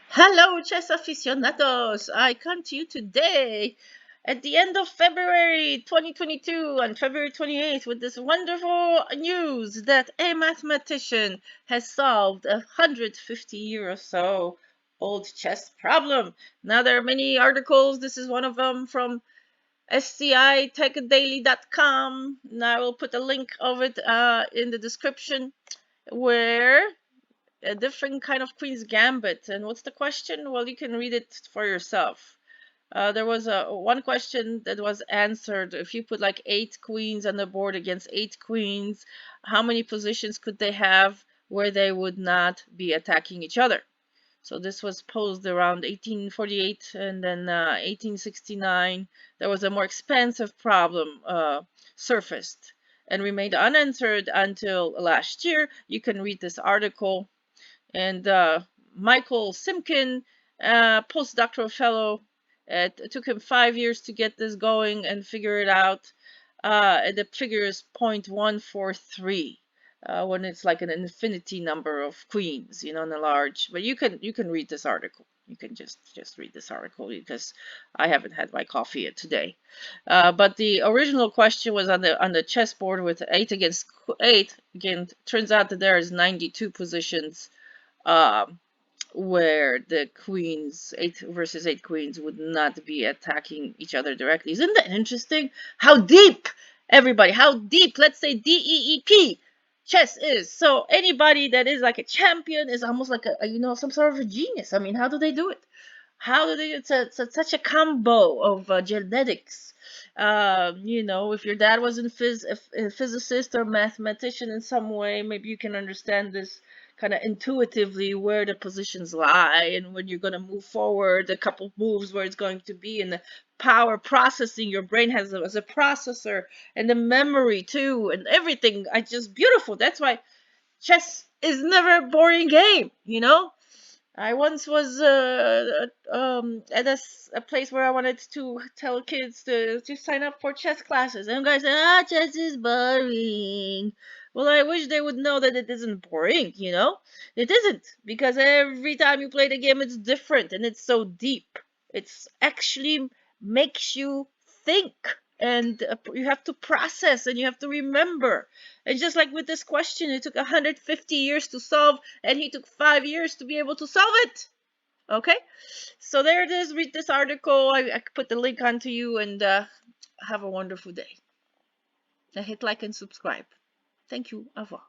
Hello, chess aficionados! I come to you today at the end of February 2022 on February 28th with this wonderful news that a mathematician has solved a 150-year or so old chess problem. Now, there are many articles. This is one of them from scitechdaily.com. And I will put a link of it in the description where a different kind of Queen's Gambit. And what's the question? Well, you can read it for yourself. There was one question that was answered. If you put like 8 queens on the board against 8 queens, how many positions could they have where they would not be attacking each other? So this was posed around 1848, and then 1869 there was a more expansive problem surfaced and remained unanswered until last year. You can read this article. And Michael Simkin, postdoctoral fellow, it took him 5 years to get this going and figure it out. The figure is 0.143 when it's like an infinity number of queens, in a large. But you can read this article. You can just read this article because I haven't had my coffee yet today. But the original question was on the chessboard with 8 against 8. Again, turns out that there is 92 positions um, where the queens, 8 versus 8 queens, would not be attacking each other directly. Isn't that interesting? How deep, everybody, how deep, let's say DEEP, chess is. So anybody that is like a champion is almost like some sort of a genius. I mean, how do they do it? How do they? It's such a combo of genetics. If your dad was a physicist or mathematician in some way, maybe you can understand this kind of intuitively where the positions lie and when you're going to move forward, a couple moves where it's going to be, and the power processing your brain has as a processor, and the memory too, and everything. I just beautiful. That's why chess is never a boring game. I once was at a place where I wanted to tell kids to sign up for chess classes, and guys said, chess is boring. Well, I wish they would know that it isn't boring. It isn't, because every time you play the game, it's different and it's so deep. It's actually makes you think, and you have to process and you have to remember. And just like with this question, it took 150 years to solve, and he took 5 years to be able to solve it. Okay, so there it is. Read this article. I put the link onto you, and have a wonderful day. And hit like and subscribe. Thank you. Au revoir.